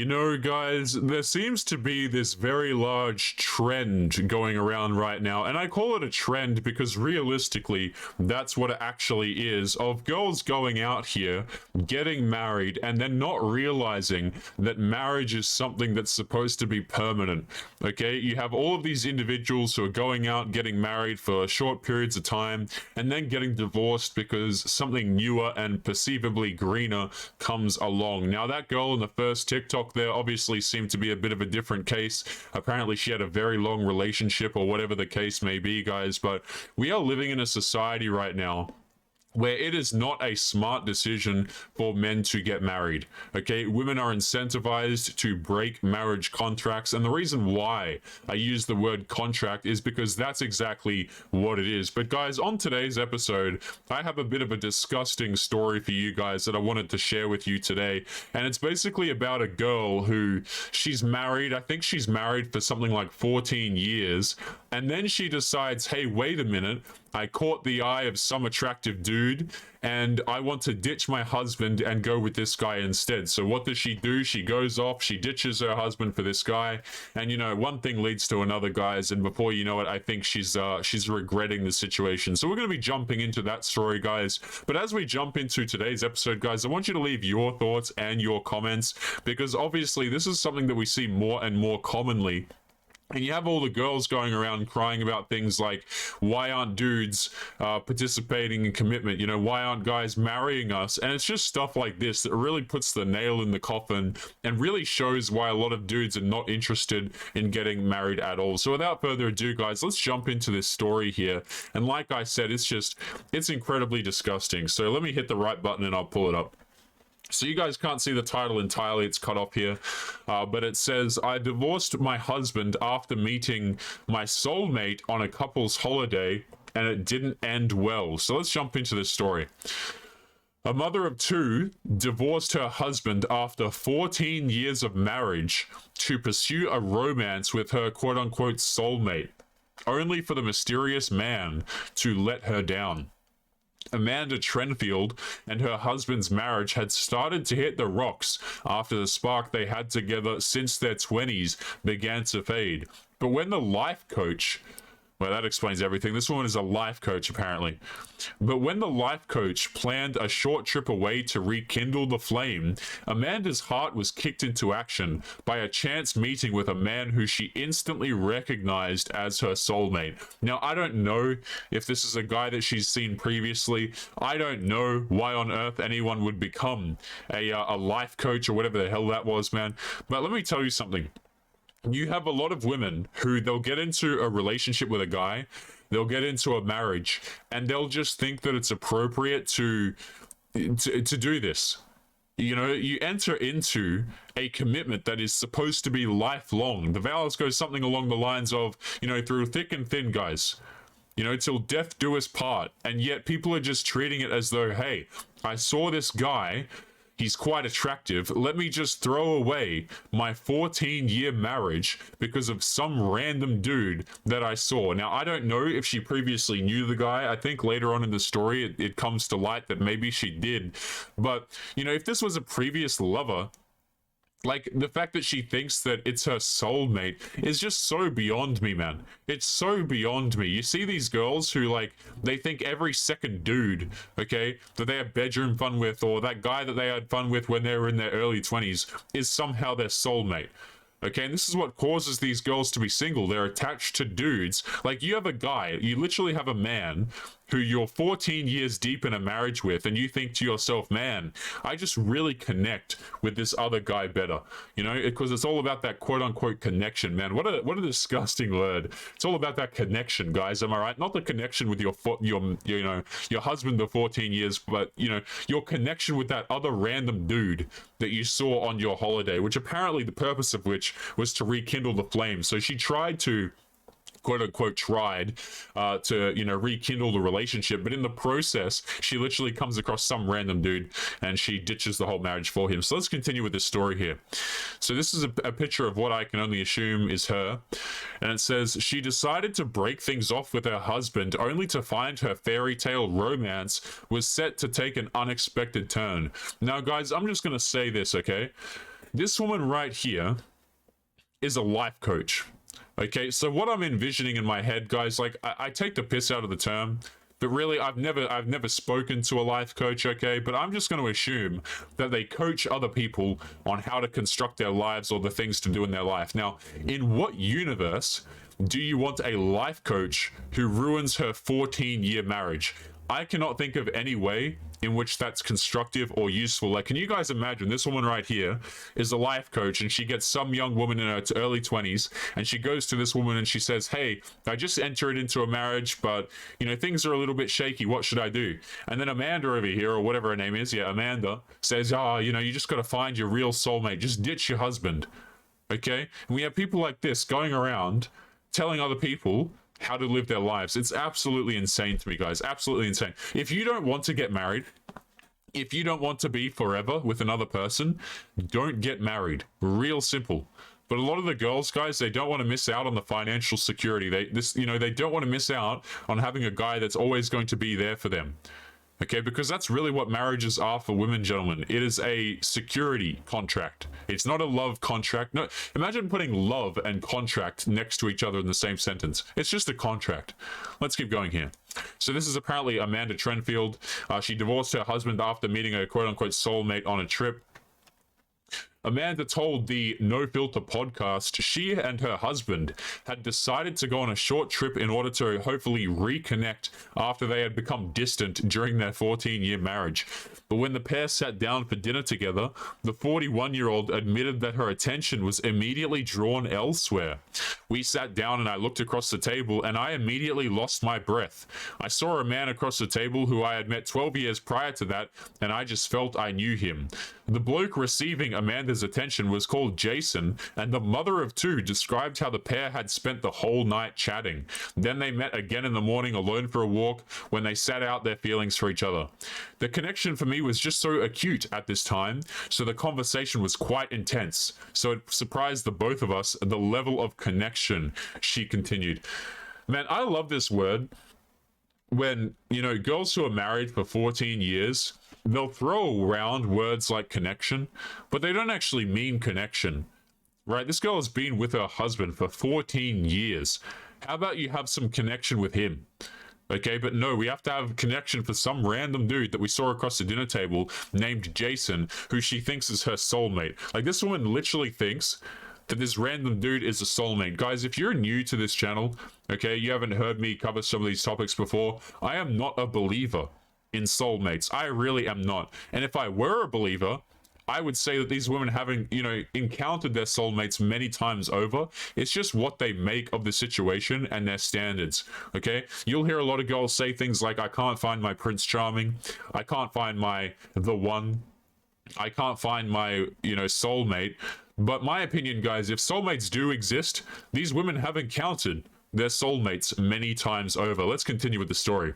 You know, guys, there seems to be this very large trend going around right now, and I call it a trend because realistically, that's what it actually is, of girls going out here, getting married, and then not realizing that marriage is something that's supposed to be permanent, okay? You have all of these individuals who are going out, getting married for short periods of time, and then getting divorced because something newer and perceivably greener comes along. Now, that girl in the first TikTok there obviously seemed to be a bit of a different case. Apparently she had a very long relationship or whatever the case may be, guys, but we are living in a society right now where it is not a smart decision for men to get married. Okay, women are incentivized to break marriage contracts, and the reason why I use the word contract is because that's exactly what it is. But guys, on today's episode, I have a bit of a disgusting story for you guys that I wanted to share with you today, and it's basically about a girl who, she's married. I think she's married for something like 14 years, and then she decides, hey, wait a minute, I caught the eye of some attractive dude and I want to ditch my husband and go with this guy instead. So what does she do? She goes off, she ditches her husband for this guy, and you know, one thing leads to another, guys, and before you know it, I think she's regretting the situation. So we're going to be jumping into that story, guys. But as we jump into today's episode, guys, I want you to leave your thoughts and your comments, because obviously this is something that we see more and more commonly. And you have all the girls going around crying about things like, why aren't dudes participating in commitment? You know, why aren't guys marrying us? And it's just stuff like this that really puts the nail in the coffin and really shows why a lot of dudes are not interested in getting married at all. So without further ado, guys, let's jump into this story here. And like I said, it's incredibly disgusting. So let me hit the right button and I'll pull it up. So you guys can't see the title entirely, it's cut off here, but it says, I divorced my husband after meeting my soulmate on a couple's holiday, and it didn't end well. So let's jump into this story. A mother of two divorced her husband after 14 years of marriage to pursue a romance with her quote-unquote soulmate, only for the mysterious man to let her down. Amanda Trenfield and her husband's marriage had started to hit the rocks after the spark they had together since their 20s began to fade. But when the life coach, well, that explains everything. This woman is a life coach, apparently. But when the life coach planned a short trip away to rekindle the flame, Amanda's heart was kicked into action by a chance meeting with a man who she instantly recognized as her soulmate. Now, I don't know if this is a guy that she's seen previously. I don't know why on earth anyone would become a life coach or whatever the hell that was, man. But let me tell you something. You have a lot of women who they'll get into a relationship with a guy, they'll get into a marriage, and they'll just think that it's appropriate to do this. You know, you enter into a commitment that is supposed to be lifelong. The vows go something along the lines of, you know, through thick and thin, guys. You know, till death do us part. And yet people are just treating it as though, hey, I saw this guy, he's quite attractive, let me just throw away my 14-year marriage because of some random dude that I saw. Now, I don't know if she previously knew the guy. I think later on in the story, it comes to light that maybe she did. But, you know, if this was a previous lover, like, the fact that she thinks that it's her soulmate is just so beyond me, man. It's so beyond me. You see these girls who, like, they think every second dude, okay, that they have bedroom fun with, or that guy that they had fun with when they were in their early 20s, is somehow their soulmate. Okay, and this is what causes these girls to be single. They're attached to dudes. Like, you have a guy, you literally have a man who you're 14 years deep in a marriage with, and you think to yourself, man, I just really connect with this other guy better, you know, because it's all about that quote-unquote connection, man. What a disgusting word. It's all about that connection, guys, am I right? Not the connection with your husband of 14 years, but, you know, your connection with that other random dude that you saw on your holiday, which apparently the purpose of which was to rekindle the flame. So she tried to quote-unquote tried to, you know, rekindle the relationship, but in the process she literally comes across some random dude and she ditches the whole marriage for him. So let's continue with this story here. So this is a picture of what I can only assume is her, and it says, she decided to break things off with her husband only to find her fairy tale romance was set to take an unexpected turn. Now, guys, I'm just gonna say this, okay? This woman right here is a life coach. Okay, so what I'm envisioning in my head, guys, like I take the piss out of the term, but really I've never spoken to a life coach, okay? But I'm just going to assume that they coach other people on how to construct their lives or the things to do in their life. Now, in what universe do you want a life coach who ruins her 14-year marriage? I cannot think of any way in which that's constructive or useful. Like, can you guys imagine this woman right here is a life coach, and she gets some young woman in her early 20s, and she goes to this woman and she says, hey, I just entered into a marriage, but you know, things are a little bit shaky. What should I do? And then Amanda over here, or whatever her name is, yeah, Amanda, says, oh, you know, you just got to find your real soulmate. Just ditch your husband. Okay? And we have people like this going around telling other people how to live their lives. It's absolutely insane to me, guys. Absolutely insane. If you don't want to get married, if you don't want to be forever with another person, don't get married. Real simple. But a lot of the girls, guys, they don't want to miss out on the financial security. They don't want to miss out on having a guy that's always going to be there for them. Okay, because that's really what marriages are for women, gentlemen. It is a security contract. It's not a love contract. No, imagine putting love and contract next to each other in the same sentence. It's just a contract. Let's keep going here. So this is apparently Amanda Trenfield. She divorced her husband after meeting a quote-unquote soulmate on a trip. Amanda told the No Filter podcast she and her husband had decided to go on a short trip in order to hopefully reconnect after they had become distant during their 14-year marriage. But when the pair sat down for dinner together, the 41-year-old admitted that her attention was immediately drawn elsewhere. We sat down and I looked across the table and I immediately lost my breath. I saw a man across the table who I had met 12 years prior to that, and I just felt I knew him. The bloke receiving Amanda's attention was called Jason, and the mother of two described how the pair had spent the whole night chatting. Then they met again in the morning alone for a walk when they sat out their feelings for each other. The connection for me was just so acute at this time, so the conversation was quite intense. So it surprised the both of us the level of connection, she continued. Man, I love this word. When, you know, girls who are married for 14 years, they'll throw around words like connection, but they don't actually mean connection, right? This girl has been with her husband for 14 years. How about you have some connection with him? Okay, but no, we have to have connection for some random dude that we saw across the dinner table named Jason, who she thinks is her soulmate. Like, this woman literally thinks that this random dude is a soulmate. Guys, if you're new to this channel, okay, you haven't heard me cover some of these topics before, I am not a believer in soulmates. I really am not. And if I were a believer, I would say that these women having, you know, encountered their soulmates many times over. It's just what they make of the situation and their standards, okay? You'll hear a lot of girls say things like, I can't find my Prince Charming. I can't find my the one. I can't find my, you know, soulmate. But my opinion, guys, if soulmates do exist, these women have encountered their soulmates many times over. Let's continue with the story.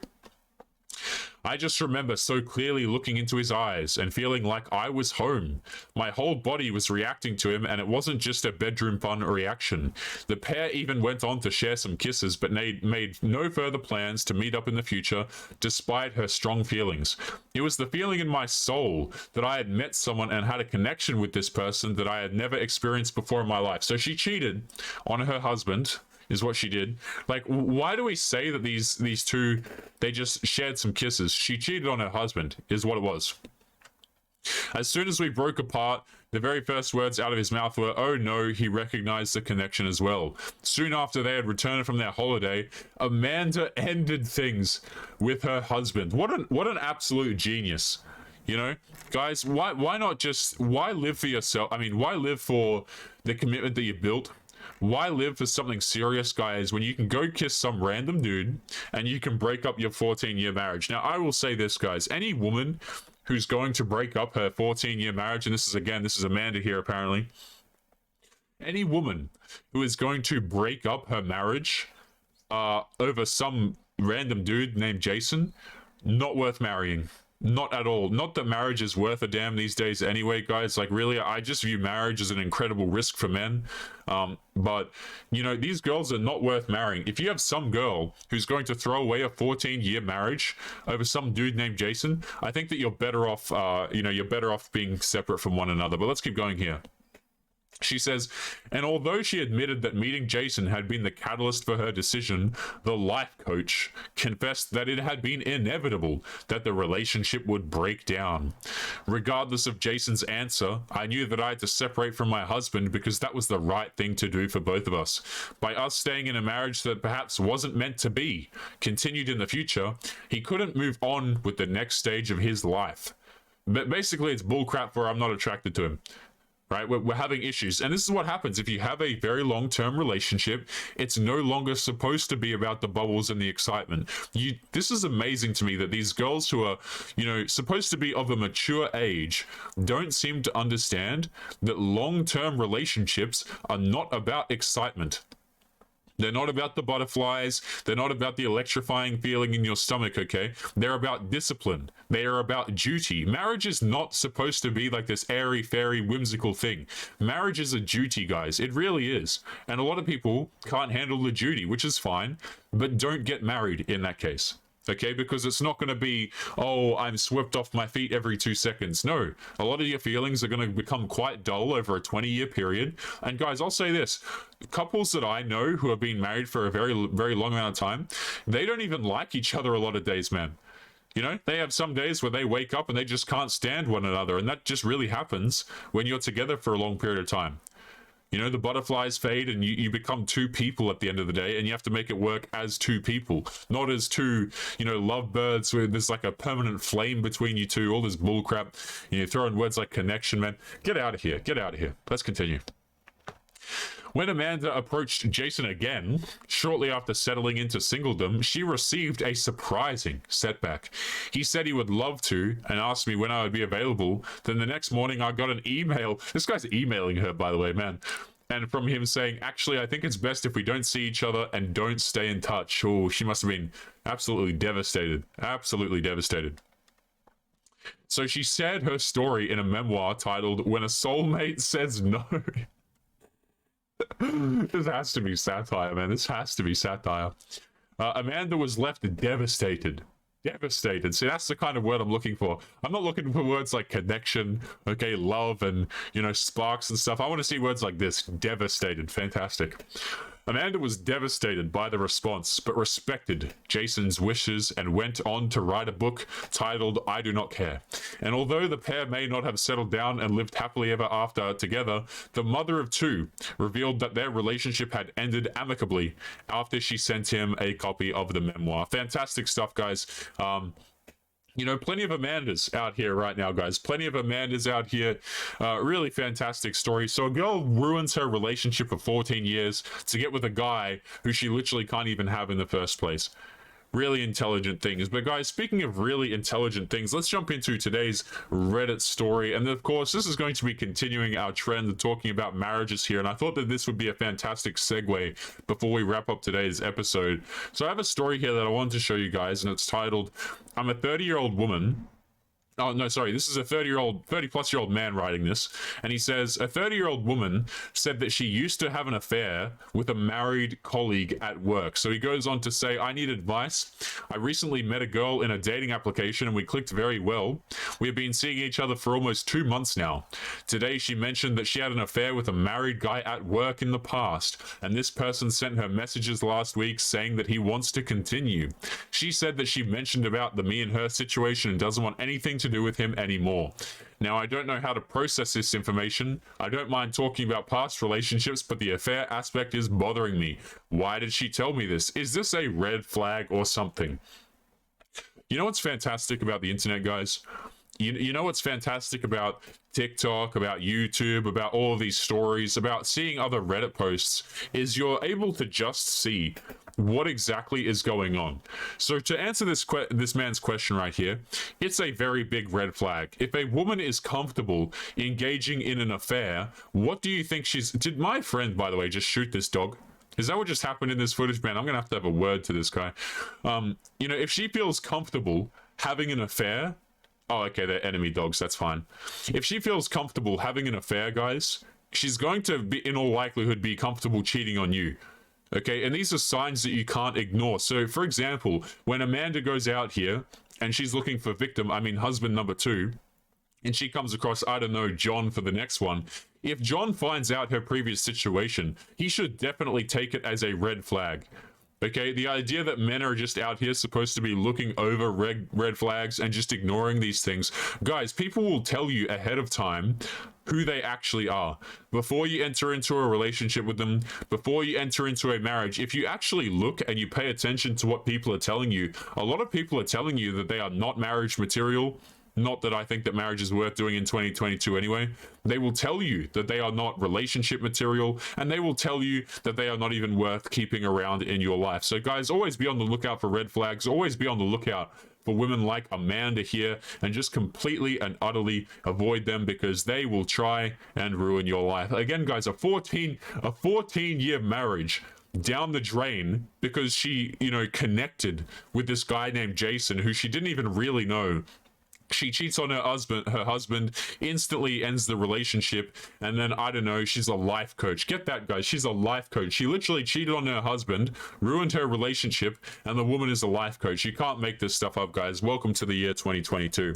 I just remember so clearly looking into his eyes and feeling like I was home. My whole body was reacting to him, and it wasn't just a bedroom fun reaction. The pair even went on to share some kisses, but made no further plans to meet up in the future, despite her strong feelings. It was the feeling in my soul that I had met someone and had a connection with this person that I had never experienced before in my life. So she cheated on her husband, is what she did. Like, why do we say that these two, they just shared some kisses? She cheated on her husband, is what it was. As soon as we broke apart, the very first words out of his mouth were, oh no, he recognized the connection as well. Soon after they had returned from their holiday, Amanda ended things with her husband. What an absolute genius. You know, guys, why live for yourself? I mean, why live for the commitment that you built? Why live for something serious, guys, when you can go kiss some random dude and you can break up your 14-year marriage? Now, I will say this, guys. Any woman who's going to break up her 14-year marriage, and this is Amanda here, apparently. Any woman who is going to break up her marriage over some random dude named Jason, not worth marrying. Not at all. Not that marriage is worth a damn these days anyway, guys. Like, really, I just view marriage as an incredible risk for men. But, you know, these girls are not worth marrying. If you have some girl who's going to throw away a 14-year marriage over some dude named Jason, I think that you're better off, you're better off being separate from one another. But let's keep going here. She says, and although she admitted that meeting Jason had been the catalyst for her decision, the life coach confessed that it had been inevitable that the relationship would break down. Regardless of Jason's answer, I knew that I had to separate from my husband because that was the right thing to do for both of us. By us staying in a marriage that perhaps wasn't meant to be, continued in the future, he couldn't move on with the next stage of his life. But basically, it's bullcrap for I'm not attracted to him. Right, we're having issues, and this is what happens if you have a very long-term relationship. It's no longer supposed to be about the bubbles and the excitement. This is amazing to me that these girls who are, supposed to be of a mature age don't seem to understand that long-term relationships are not about excitement. They're not about the butterflies. They're not about the electrifying feeling in your stomach, okay? They're about discipline. They are about duty. Marriage is not supposed to be like this airy-fairy, whimsical thing. Marriage is a duty, guys. It really is. And a lot of people can't handle the duty, which is fine, but don't get married in that case. Okay, because it's not going to be, oh, I'm swept off my feet every 2 seconds. No, a lot of your feelings are going to become quite dull over a 20-year period. And guys, I'll say this, couples that I know who have been married for a very, very long amount of time, they don't even like each other a lot of days, man. They have some days where they wake up and they just can't stand one another. And that just really happens when you're together for a long period of time. The butterflies fade and you become two people at the end of the day, and you have to make it work as two people, not as two, lovebirds where there's like a permanent flame between you two, all this bullcrap. Throwing words like connection, man. Get out of here. Get out of here. Let's continue. When Amanda approached Jason again, shortly after settling into singledom, she received a surprising setback. He said he would love to and asked me when I would be available. Then the next morning I got an email. This guy's emailing her, by the way, man. And from him saying, actually, I think it's best if we don't see each other and don't stay in touch. Oh, she must have been absolutely devastated. Absolutely devastated. So she shared her story in a memoir titled When a Soulmate Says No. This has to be satire, man. This has to be satire. Amanda was left devastated. Devastated. See, that's the kind of word I'm looking for. I'm not looking for words like connection, okay, love, and, sparks and stuff. I want to see words like this. Devastated. Fantastic. Amanda was devastated by the response, but respected Jason's wishes and went on to write a book titled I Do Not Care. And although the pair may not have settled down and lived happily ever after together, the mother of two revealed that their relationship had ended amicably after she sent him a copy of the memoir. Fantastic stuff, guys. Plenty of Amandas out here right now, guys. Plenty of Amandas out here. Really fantastic story. So a girl ruins her relationship for 14 years to get with a guy who she literally can't even have in the first place. Really intelligent things. But guys, speaking of really intelligent things, let's jump into today's Reddit story. And of course, this is going to be continuing our trend of talking about marriages here. And I thought that this would be a fantastic segue before we wrap up today's episode. So I have a story here that I wanted to show you guys, and it's titled, I'm a 30-year-old woman. Oh, no, sorry. This is a 30-plus-year-old man writing this. And he says, a 30-year-old woman said that she used to have an affair with a married colleague at work. So he goes on to say, I need advice. I recently met a girl in a dating application and we clicked very well. We have been seeing each other for almost 2 months now. Today, she mentioned that she had an affair with a married guy at work in the past. And this person sent her messages last week saying that he wants to continue. She said that she mentioned about the me and her situation and doesn't want anything to do with him anymore. Now, I don't know how to process this information. I don't mind talking about past relationships, but the affair aspect is bothering me. Why did she tell me this? Is this a red flag or something? You know what's fantastic about the internet, guys? You know what's fantastic about TikTok, about YouTube, about all of these stories, about seeing other Reddit posts, is you're able to just see what exactly is going on. So to answer this man's question right here, it's a very big red flag. If a woman is comfortable engaging in an affair, what do you think she's... Did my friend, by the way, just shoot this dog? Is that what just happened in this footage, man? I'm gonna have to have a word to this guy. If she feels comfortable having an affair... Oh, okay, they're enemy dogs, that's fine. If she feels comfortable having an affair, guys, she's going to be, in all likelihood, be comfortable cheating on you. Okay, and these are signs that you can't ignore. So, for example, when Amanda goes out here and she's looking for husband number 2, and she comes across, I don't know, John for the next one, if John finds out her previous situation, he should definitely take it as a red flag. Okay, the idea that men are just out here supposed to be looking over red flags and just ignoring these things. Guys, people will tell you ahead of time who they actually are. Before you enter into a relationship with them, before you enter into a marriage, if you actually look and you pay attention to what people are telling you, a lot of people are telling you that they are not marriage material. Not that I think that marriage is worth doing in 2022 anyway. They will tell you that they are not relationship material, and they will tell you that they are not even worth keeping around in your life. So guys, always be on the lookout for red flags. Always be on the lookout for women like Amanda here, and just completely and utterly avoid them, because they will try and ruin your life. Again, guys, a 14-year marriage down the drain because she, connected with this guy named Jason, who she didn't even really know. She cheats on her husband, instantly ends the relationship, and then, I don't know, she's a life coach. Get that, guys, she's a life coach. She literally cheated on her husband, ruined her relationship, and the woman is a life coach. You can't make this stuff up, guys. Welcome to the year 2022.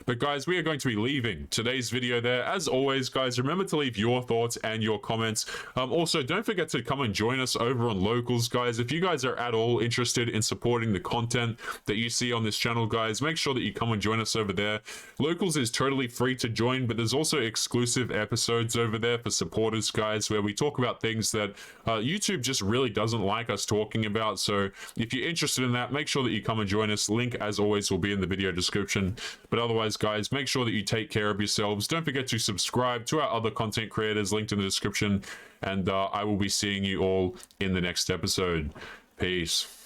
But guys, we are going to be leaving today's video there. As always, guys, remember to leave your thoughts and your comments. Also, don't forget to come and join us over on Locals, guys. If you guys are at all interested in supporting the content that you see on this channel, guys, make sure that you come and join us over there. Locals is totally free to join, but there's also exclusive episodes over there for supporters, guys, where we talk about things that YouTube just really doesn't like us talking about. So if you're interested in that, make sure that you come and join us. Link, as always, will be in the video description. But otherwise, guys, make sure that you take care of yourselves. Don't forget to subscribe to our other content creators, linked in the description, and I will be seeing you all in the next episode. Peace.